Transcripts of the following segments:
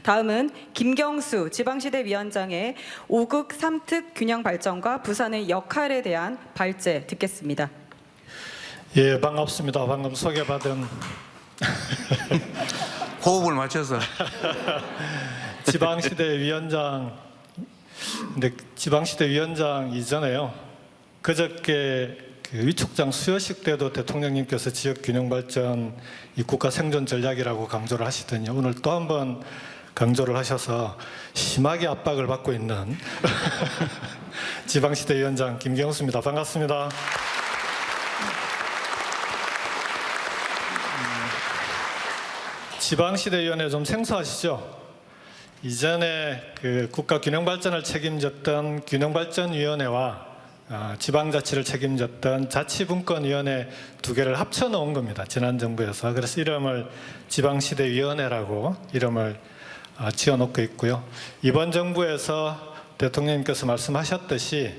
다음은 김경수 지방시대 위원장의 5극 3특 균형 발전과 부산의 역할에 대한 발제 듣겠습니다. 예, 반갑습니다. 방금 소개받은 호흡을 맞춰서 지방시대 위원장. 근데 지방시대 위원장 이전에요, 그저께 그 위촉장 수여식 때도 대통령님께서 지역균형발전 이 국가 생존 전략이라고 강조를 하시더니 오늘 또 한 번 강조를 하셔서 심하게 압박을 받고 있는 지방시대 위원장 김경수입니다. 반갑습니다. 지방시대위원회 좀 생소하시죠? 이전에 그 국가균형발전을 책임졌던 균형발전위원회와 지방자치를 책임졌던 자치분권위원회 두 개를 합쳐놓은 겁니다. 지난 정부에서. 그래서 이름을 지방시대위원회라고 이름을 지어놓고 있고요. 이번 정부에서 대통령님께서 말씀하셨듯이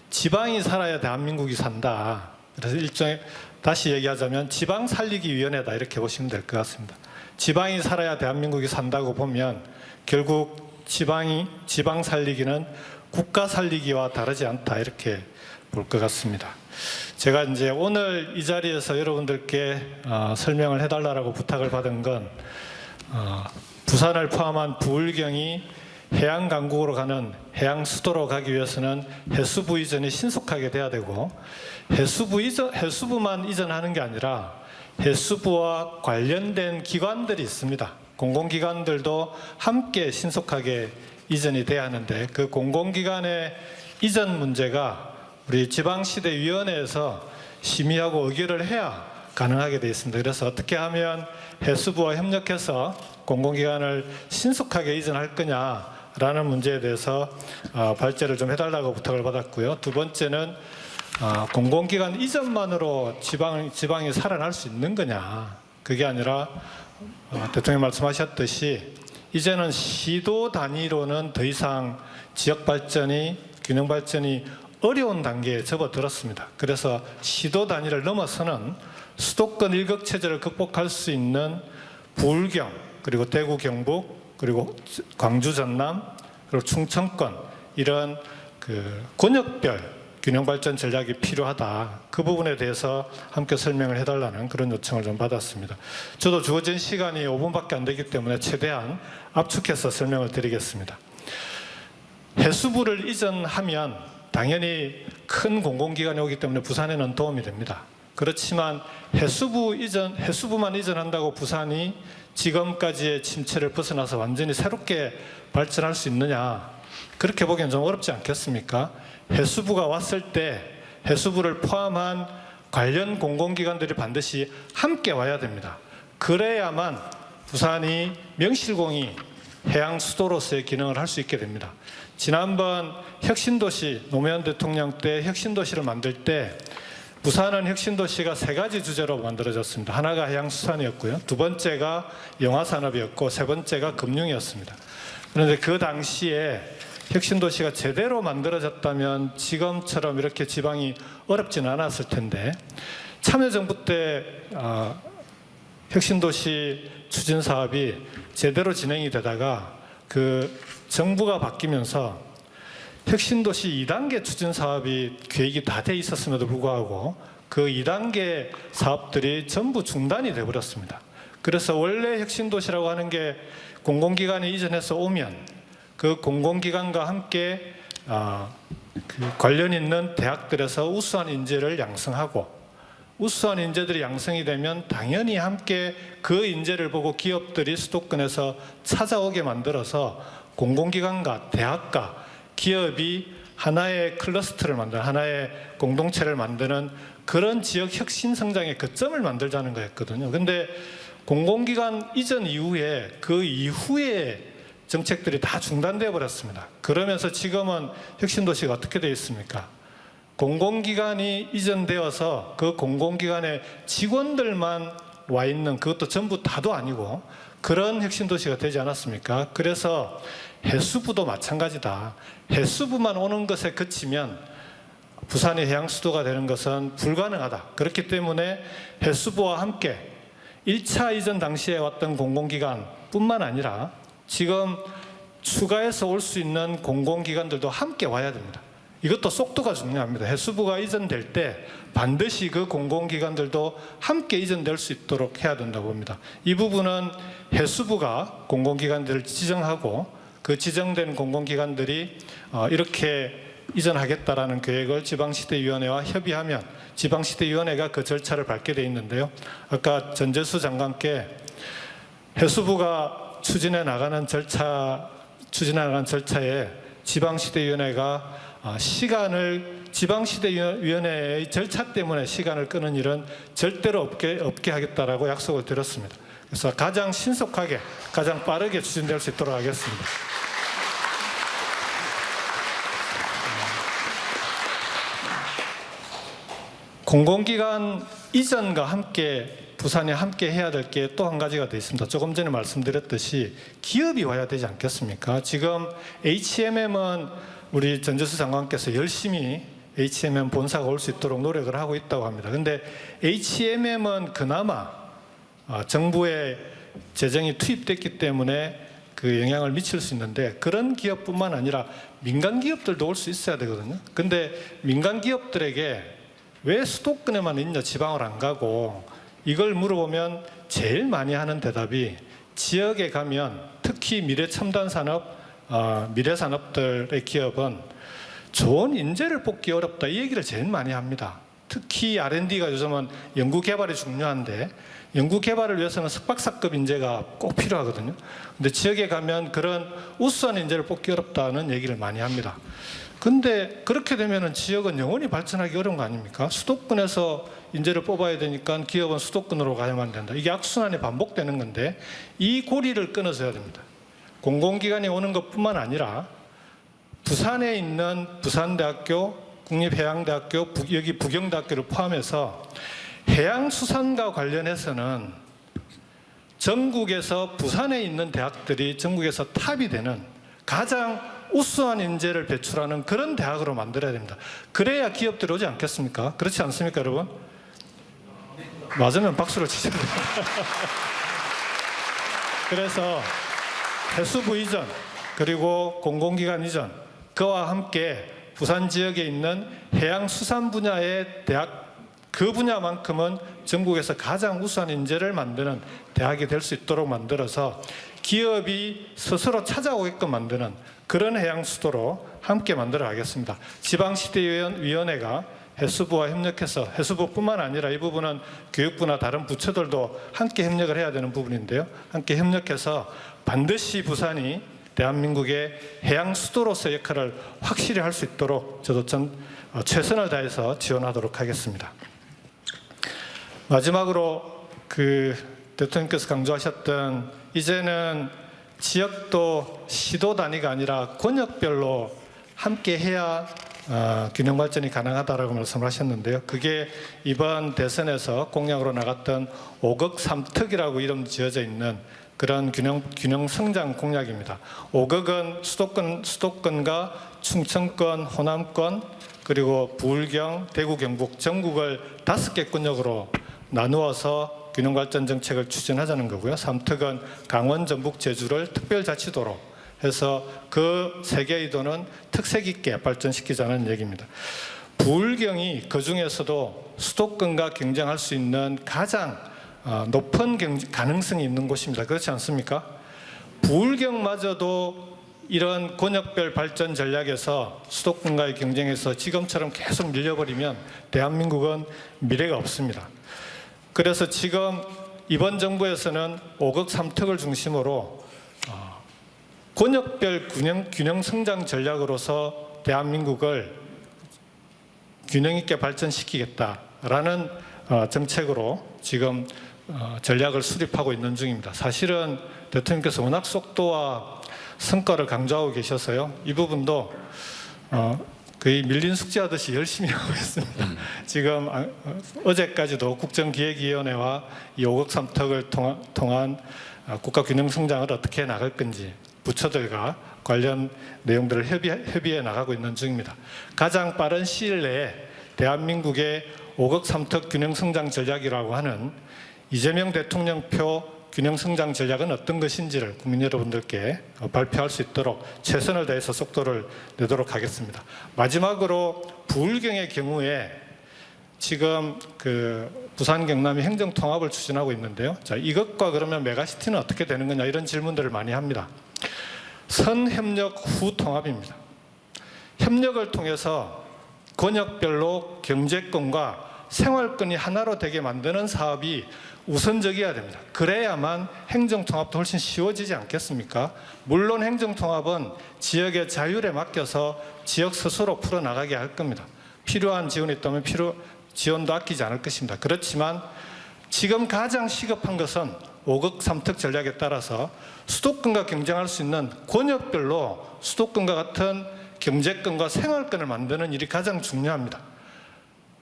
지방이 살아야 대한민국이 산다. 그래서 일종의 다시 얘기하자면 지방살리기위원회다 이렇게 보시면 될 것 같습니다. 지방이 살아야 대한민국이 산다고 보면 결국 지방 살리기는 국가 살리기와 다르지 않다 이렇게 볼 것 같습니다. 제가 이제 오늘 이 자리에서 여러분들께 설명을 해달라고 부탁을 받은 건 부산을 포함한 부울경이 해양 강국으로 가는 해양 수도로 가기 위해서는 해수부 이전이 신속하게 돼야 되고 해수부만 이전하는 게 아니라 해수부와 관련된 기관들이 있습니다. 공공기관들도 함께 신속하게 이전이 돼야 하는데 그 공공기관의 이전 문제가 우리 지방시대위원회에서 심의하고 의결을 해야 가능하게 되어 있습니다. 그래서 어떻게 하면 해수부와 협력해서 공공기관을 신속하게 이전할 거냐라는 문제에 대해서 발제를 좀 해달라고 부탁을 받았고요. 두 번째는 공공기관 이전만으로 지방이 살아날 수 있는 거냐. 그게 아니라 대통령 말씀하셨듯이 이제는 시도 단위로는 더 이상 지역발전이 균형발전이 어려운 단계에 접어들었습니다. 그래서 시도 단위를 넘어서는 수도권 일극체제를 극복할 수 있는 부울경 그리고 대구 경북 그리고 광주 전남 그리고 충청권 이런 그 권역별 균형발전 전략이 필요하다. 그 부분에 대해서 함께 설명을 해달라는 그런 요청을 좀 받았습니다. 저도 주어진 시간이 5분밖에 안 되기 때문에 최대한 압축해서 설명을 드리겠습니다. 해수부를 이전하면 당연히 큰 공공기관이 오기 때문에 부산에는 도움이 됩니다. 그렇지만 해수부만 이전한다고 부산이 지금까지의 침체를 벗어나서 완전히 새롭게 발전할 수 있느냐, 그렇게 보기엔 좀 어렵지 않겠습니까? 해수부가 왔을 때 해수부를 포함한 관련 공공기관들이 반드시 함께 와야 됩니다. 그래야만 부산이 명실공히 해양 수도로서의 기능을 할 수 있게 됩니다. 지난번 혁신도시 노무현 대통령 때 혁신도시를 만들 때 부산은 혁신도시가 세 가지 주제로 만들어졌습니다. 하나가 해양수산이었고요. 두 번째가 영화산업이었고 세 번째가 금융이었습니다. 그런데 그 당시에 혁신도시가 제대로 만들어졌다면 지금처럼 이렇게 지방이 어렵지는 않았을 텐데 참여정부 때 혁신도시 추진사업이 제대로 진행이 되다가 그 정부가 바뀌면서 혁신도시 2단계 추진사업이 계획이 다 돼 있었음에도 불구하고 그 2단계 사업들이 전부 중단이 돼버렸습니다. 그래서 원래 혁신도시라고 하는 게 공공기관이 이전해서 오면 그 공공기관과 함께 그 관련 있는 대학들에서 우수한 인재를 양성하고 우수한 인재들이 양성이 되면 당연히 함께 그 인재를 보고 기업들이 수도권에서 찾아오게 만들어서 공공기관과 대학과 기업이 하나의 클러스터를 만드는 하나의 공동체를 만드는 그런 지역 혁신 성장의 거점을 만들자는 거였거든요. 근데 공공기관 이전 이후에 그 이후에 정책들이 다 중단되어 버렸습니다. 그러면서 지금은 혁신도시가 어떻게 되어 있습니까? 공공기관이 이전되어서 그 공공기관의 직원들만 와 있는, 그것도 전부 다도 아니고 그런 혁신도시가 되지 않았습니까? 그래서 해수부도 마찬가지다. 해수부만 오는 것에 그치면 부산이 해양수도가 되는 것은 불가능하다. 그렇기 때문에 해수부와 함께 1차 이전 당시에 왔던 공공기관 뿐만 아니라 지금 추가해서 올 수 있는 공공기관들도 함께 와야 됩니다. 이것도 속도가 중요합니다. 해수부가 이전될 때 반드시 그 공공기관들도 함께 이전될 수 있도록 해야 된다고 봅니다. 이 부분은 해수부가 공공기관들을 지정하고 그 지정된 공공기관들이 이렇게 이전하겠다라는 계획을 지방시대위원회와 협의하면 지방시대위원회가 그 절차를 밟게 돼 있는데요. 아까 전재수 장관께 해수부가 추진해 나가는 절차에 지방시대위원회가 시간을 지방시대위원회의 절차 때문에 시간을 끄는 일은 절대로 없게 하겠다라고 약속을 드렸습니다. 그래서 가장 신속하게 가장 빠르게 추진될 수 있도록 하겠습니다. 공공기관 이전과 함께 부산이 함께 해야 될 게 또 한 가지가 더 있습니다. 조금 전에 말씀드렸듯이 기업이 와야 되지 않겠습니까? 지금 HMM은 우리 전재수 장관께서 열심히 HMM 본사가 올 수 있도록 노력을 하고 있다고 합니다. 그런데 HMM은 그나마 정부의 재정이 투입됐기 때문에 그 영향을 미칠 수 있는데 그런 기업뿐만 아니라 민간 기업들도 올 수 있어야 되거든요. 근데 민간 기업들에게 왜 수도권에만 있냐 지방을 안 가고 이걸 물어보면 제일 많이 하는 대답이 지역에 가면 특히 미래첨단산업, 미래산업들의 기업은 좋은 인재를 뽑기 어렵다 이 얘기를 제일 많이 합니다. 특히 R&D가 요즘은 연구개발이 중요한데 연구개발을 위해서는 석박사급 인재가 꼭 필요하거든요. 근데 지역에 가면 그런 우수한 인재를 뽑기 어렵다는 얘기를 많이 합니다. 근데 그렇게 되면 지역은 영원히 발전하기 어려운 거 아닙니까? 수도권에서 인재를 뽑아야 되니까 기업은 수도권으로 가야만 된다. 이게 악순환이 반복되는 건데 이 고리를 끊어서야 됩니다. 공공기관이 오는 것뿐만 아니라 부산에 있는 부산대학교, 국립해양대학교, 여기 부경대학교를 포함해서 해양수산과 관련해서는 전국에서 부산에 있는 대학들이 전국에서 탑이 되는 가장 우수한 인재를 배출하는 그런 대학으로 만들어야 됩니다. 그래야 기업들이 오지 않겠습니까? 그렇지 않습니까, 여러분? 맞으면 박수를 치셔야 됩니다. 그래서 해수부 이전 그리고 공공기관 이전 그와 함께 부산 지역에 있는 해양수산 분야의 대학 그 분야만큼은 전국에서 가장 우수한 인재를 만드는 대학이 될 수 있도록 만들어서 기업이 스스로 찾아오게끔 만드는 그런 해양수도로 함께 만들어 가겠습니다. 지방시대위원회가 해수부와 협력해서 해수부뿐만 아니라 이 부분은 교육부나 다른 부처들도 함께 협력을 해야 되는 부분인데요. 함께 협력해서 반드시 부산이 대한민국의 해양수도로서의 역할을 확실히 할 수 있도록 저도 최선을 다해서 지원하도록 하겠습니다. 마지막으로 대통령께서 강조하셨던 이제는 지역도 시도 단위가 아니라 권역별로 함께 해야 균형 발전이 가능하다라고 말씀을 하셨는데요. 그게 이번 대선에서 공약으로 나갔던 5극 3특이라고 이름 지어져 있는 그런 균형 성장 공약입니다. 5극은 수도권과 충청권, 호남권, 그리고 부울경, 대구, 경북, 전국을 5개 권역으로 나누어서 균형 발전 정책을 추진하자는 거고요. 3특은 강원, 전북, 제주를 특별자치도로 해서 그 3개의 도는 특색 있게 발전시키자는 얘기입니다. 부울경이 그중에서도 수도권과 경쟁할 수 있는 가장 높은 가능성이 있는 곳입니다. 그렇지 않습니까? 부울경마저도 이런 권역별 발전 전략에서 수도권과의 경쟁에서 지금처럼 계속 밀려버리면 대한민국은 미래가 없습니다. 그래서 지금 이번 정부에서는 5극 3특을 중심으로 권역별 균형 성장 전략으로서 대한민국을 균형 있게 발전시키겠다라는 정책으로 지금 전략을 수립하고 있는 중입니다. 사실은 대통령께서 워낙 속도와 성과를 강조하고 계셔서요. 이 부분도 거의 밀린 숙제하듯이 열심히 하고 있습니다. 지금 어제까지도 국정기획위원회와 이 5극 3특을 통한 국가균형성장을 어떻게 나갈 건지 부처들과 관련 내용들을 협의해 나가고 있는 중입니다. 가장 빠른 시일 내에 대한민국의 5극 3특 균형성장 전략이라고 하는 이재명 대통령표 균형 성장 전략은 어떤 것인지를 국민 여러분들께 발표할 수 있도록 최선을 다해서 속도를 내도록 하겠습니다. 마지막으로 부울경의 경우에 지금 그 부산 경남이 행정 통합을 추진하고 있는데요. 자, 이것과 그러면 메가시티는 어떻게 되는 거냐 이런 질문들을 많이 합니다. 선협력 후 통합입니다. 협력을 통해서 권역별로 경제권과 생활권이 하나로 되게 만드는 사업이 우선적이어야 됩니다. 그래야만 행정통합도 훨씬 쉬워지지 않겠습니까? 물론 행정통합은 지역의 자율에 맡겨서 지역 스스로 풀어나가게 할 겁니다. 필요한 지원이 있다면 지원도 아끼지 않을 것입니다. 그렇지만 지금 가장 시급한 것은 5극 3특 전략에 따라서 수도권과 경쟁할 수 있는 권역별로 수도권과 같은 경제권과 생활권을 만드는 일이 가장 중요합니다.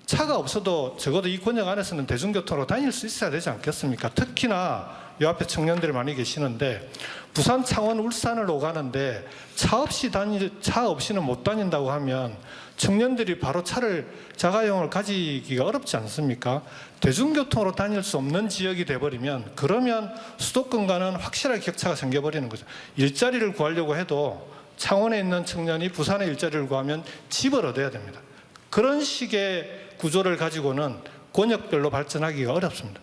차가 없어도 적어도 이 권역 안에서는 대중교통으로 다닐 수 있어야 되지 않겠습니까? 특히나 이 앞에 청년들이 많이 계시는데 부산, 창원, 울산을 오가는데 차 없이는 못 다닌다고 하면 청년들이 바로 자가용을 가지기가 어렵지 않습니까? 대중교통으로 다닐 수 없는 지역이 돼버리면 그러면 수도권과는 확실하게 격차가 생겨버리는 거죠. 일자리를 구하려고 해도 창원에 있는 청년이 부산에 일자리를 구하면 집을 얻어야 됩니다. 그런 식의 구조를 가지고는 권역별로 발전하기가 어렵습니다.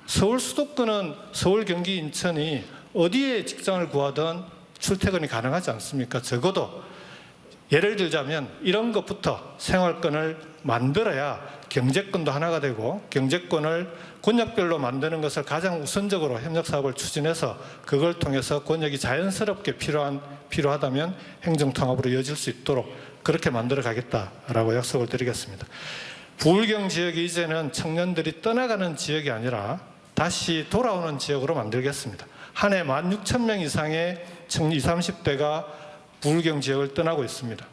서울 수도권은 서울, 경기, 인천이 어디에 직장을 구하든 출퇴근이 가능하지 않습니까? 적어도 예를 들자면 이런 것부터 생활권을 만들어야 경제권도 하나가 되고 경제권을 권역별로 만드는 것을 가장 우선적으로 협력사업을 추진해서 그걸 통해서 권역이 자연스럽게 필요하다면 행정통합으로 이어질 수 있도록 그렇게 만들어 가겠다라고 약속을 드리겠습니다. 부울경 지역이 이제는 청년들이 떠나가는 지역이 아니라 다시 돌아오는 지역으로 만들겠습니다. 한 해 16,000명 이상의 20, 30대가 부울경 지역을 떠나고 있습니다.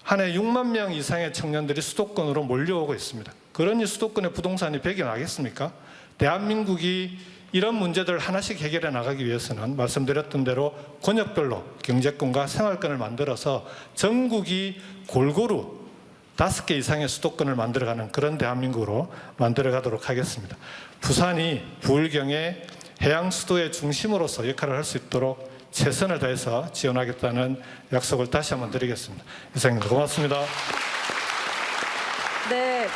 한 해 6만 명 이상의 청년들이 수도권으로 몰려오고 있습니다. 그러니 수도권의 부동산이 배겨나겠습니까? 대한민국이 이런 문제들을 하나씩 해결해 나가기 위해서는 말씀드렸던 대로 권역별로 경제권과 생활권을 만들어서 전국이 골고루 5개 이상의 수도권을 만들어가는 그런 대한민국으로 만들어가도록 하겠습니다. 부산이 부울경의 해양 수도의 중심으로서 역할을 할 수 있도록 최선을 다해서 지원하겠다는 약속을 다시 한번 드리겠습니다. 이상입니다. 고맙습니다. 네.